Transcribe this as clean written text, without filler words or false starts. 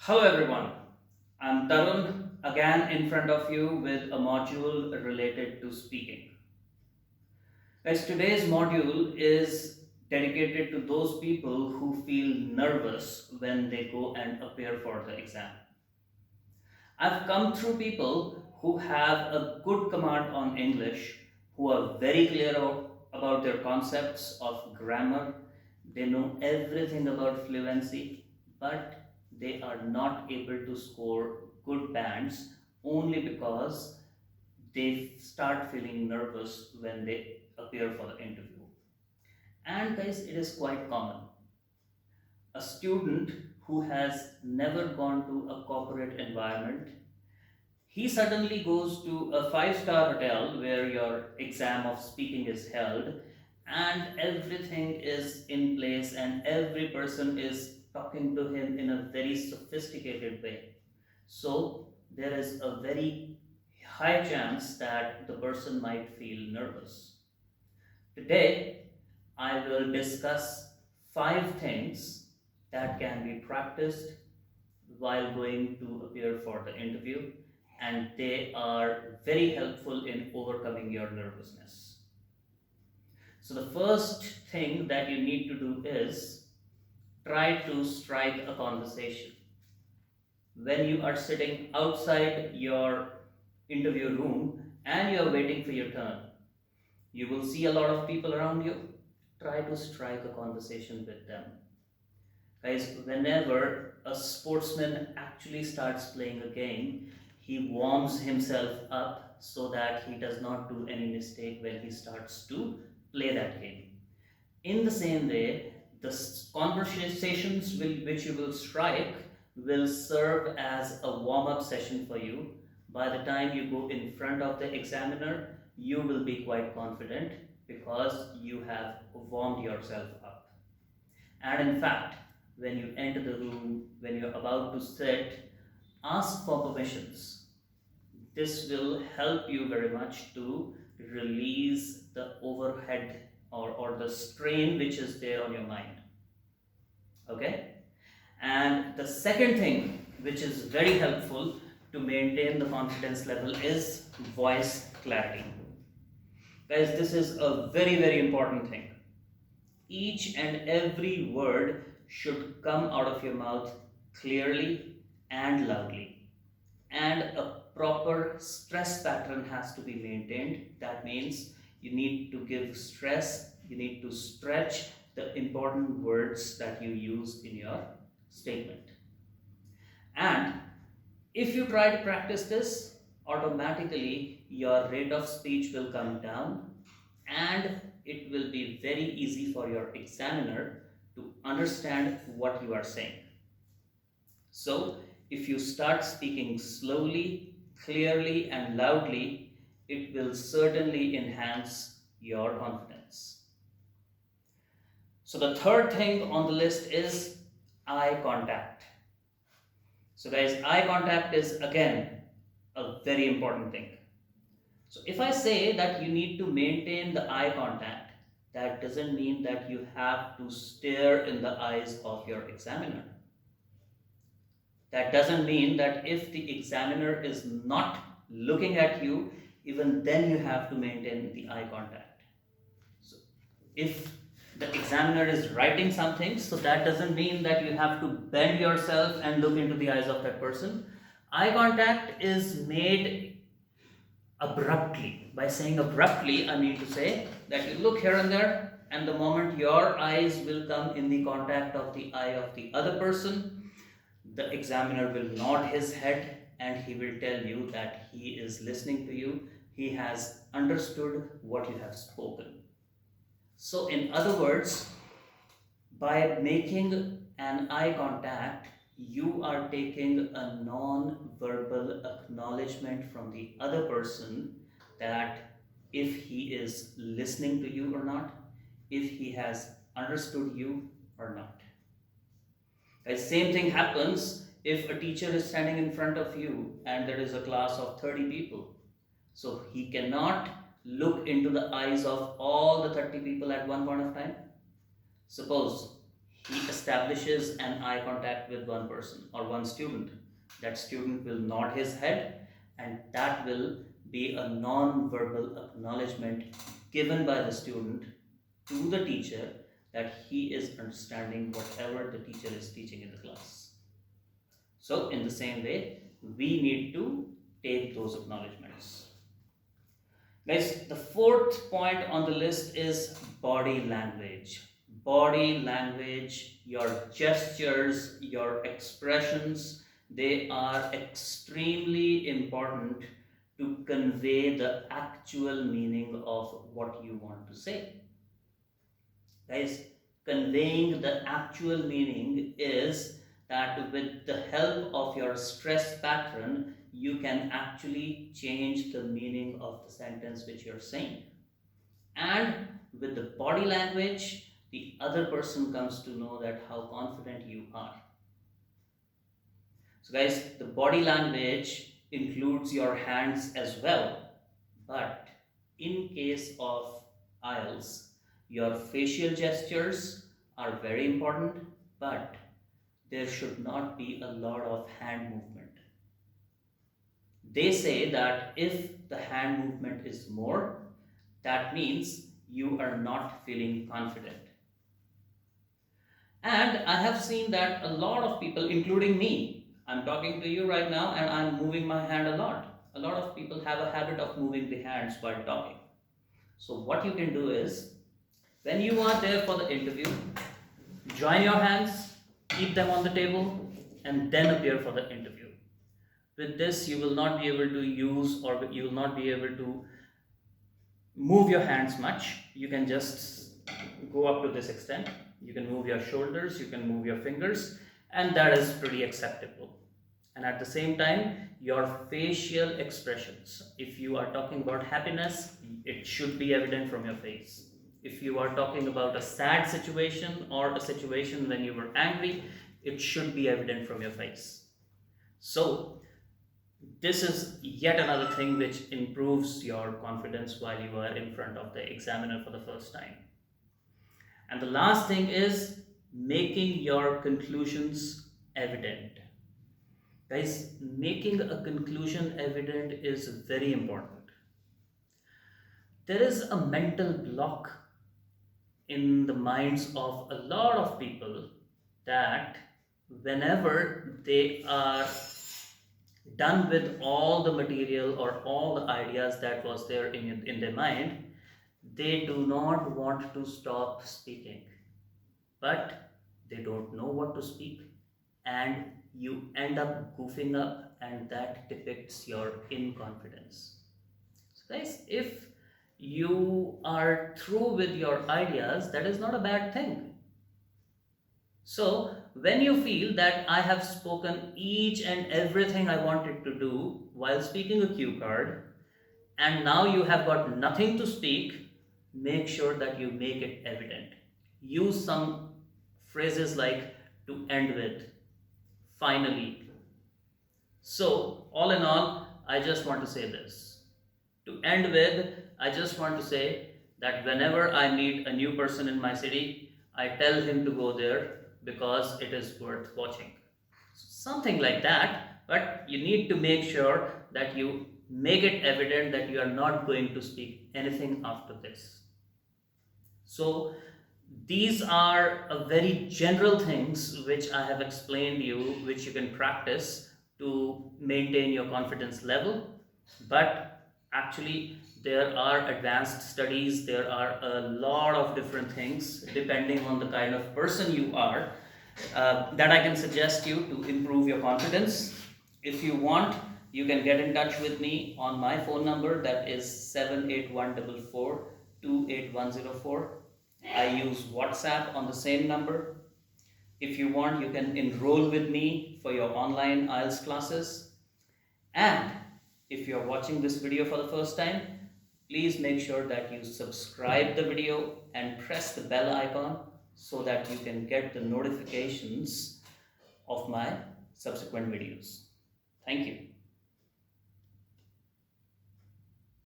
Hello everyone, I'm Tarun again in front of you with a module related to speaking. Guys, today's module is dedicated to those people who feel nervous when they go and appear for the exam. I've come through people who have a good command on English, who are very clear about their concepts of grammar, they know everything about fluency, but they are not able to score good bands only because they start feeling nervous when they appear for the interview. And guys, it is quite common. A student who has never gone to a corporate environment, he suddenly goes to a five-star hotel where your exam of speaking is held and everything is in place and every person is talking to him in a very sophisticated way. So there is a very high chance that the person might feel nervous. Today, I will discuss five things that can be practiced while going to appear for the interview, and they are very helpful in overcoming your nervousness. So, the first thing that you need to do is try to strike a conversation. When you are sitting outside your interview room and you are waiting for your turn, you will see a lot of people around you. Try to strike a conversation with them. Guys, whenever a sportsman actually starts playing a game, he warms himself up so that he does not do any mistake when he starts to play that game. In the same way, the conversations which you will strike will serve as a warm up session for you. By the time you go in front of the examiner, you will be quite confident because you have warmed yourself up. And in fact, when you enter the room, when you're about to sit, ask for permissions. This will help you very much to release the overhead or the strain which is there on your mind. Okay? And the second thing which is very helpful to maintain the confidence level is voice clarity. Guys, this is a very important thing. Each and every word should come out of your mouth clearly and loudly. And a proper stress pattern has to be maintained. That means you need to give stress, you need to stretch the important words that you use in your statement. And if you try to practice this, automatically your rate of speech will come down and it will be very easy for your examiner to understand what you are saying. So, if you start speaking slowly, clearly, and loudly, it will certainly enhance your confidence. So, the third thing on the list is eye contact. So, guys, eye contact is again a very important thing. So, if I say that you need to maintain the eye contact, that doesn't mean that you have to stare in the eyes of your examiner. That doesn't mean that if the examiner is not looking at you, even then you have to maintain the eye contact. So, if the examiner is writing something, so that doesn't mean that you have to bend yourself and look into the eyes of that person. Eye contact is made abruptly. By saying abruptly, I mean to say that you look here and there, and the moment your eyes will come in the contact of the eye of the other person, the examiner will nod his head and he will tell you that he is listening to you. He has understood what you have spoken. So, in other words, by making an eye contact, you are taking a non verbal acknowledgement from the other person that if he is listening to you or not, if he has understood you or not. The same thing happens if a teacher is standing in front of you and there is a class of 30 people. So he cannot look into the eyes of all the 30 people at one point of time. Suppose he establishes an eye contact with one person or one student, that student will nod his head, and that will be a non-verbal acknowledgement given by the student to the teacher that he is understanding whatever the teacher is teaching in the class. So, in the same way, we need to take those acknowledgements. Guys, the fourth point on the list is body language. Body language, your gestures, your expressions, they are extremely important to convey the actual meaning of what you want to say. Guys, conveying the actual meaning is that with the help of your stress pattern, you can actually change the meaning of the sentence which you're saying. And with the body language, the other person comes to know that how confident you are. So guys, the body language includes your hands as well, but in case of IELTS, your facial gestures are very important, but there should not be a lot of hand movement. They say that if the hand movement is more, that means you are not feeling confident. And I have seen that a lot of people, including me, I'm talking to you right now and I'm moving my hand a lot. A lot of people have a habit of moving the hands while talking. So, what you can do is, when you are there for the interview, join your hands, keep them on the table, and then appear for the interview. With this, you will not be able to use, or you will not be able to move your hands much. You can just go up to this extent. You can move your shoulders, you can move your fingers, and that is pretty acceptable. And at the same time, your facial expressions, if you are talking about happiness, it should be evident from your face. If you are talking about a sad situation or a situation when you were angry, it should be evident from your face. So, this is yet another thing which improves your confidence while you are in front of the examiner for the first time. And the last thing is making your conclusions evident. Guys, making a conclusion evident is very important. There is a mental block in the minds of a lot of people that whenever they are done with all the material or all the ideas that was there in their mind, they do not want to stop speaking, but they don't know what to speak, and you end up goofing up, and that depicts your inconfidence. So guys, if you are through with your ideas, that is not a bad thing. So when you feel that I have spoken each and everything I wanted to do while speaking a cue card, and now you have got nothing to speak, make sure that you make it evident. Use some phrases like to end with, finally. So, all in all, I just want to say this. To end with, I just want to say that whenever I meet a new person in my city, I tell him to go there because it is worth watching. Something like that, but you need to make sure that you make it evident that you are not going to speak anything after this. So, these are a very general things which I have explained you, which you can practice to maintain your confidence level. But actually, there are advanced studies, there are a lot of different things depending on the kind of person you are that I can suggest you to improve your confidence. If you want, you can get in touch with me on my phone number, that is 78144 I use WhatsApp on the same number. If you want, you can enroll with me for your online IELTS classes. And if you're watching this video for the first time, please make sure that you subscribe the video and press the bell icon so that you can get the notifications of my subsequent videos. Thank you.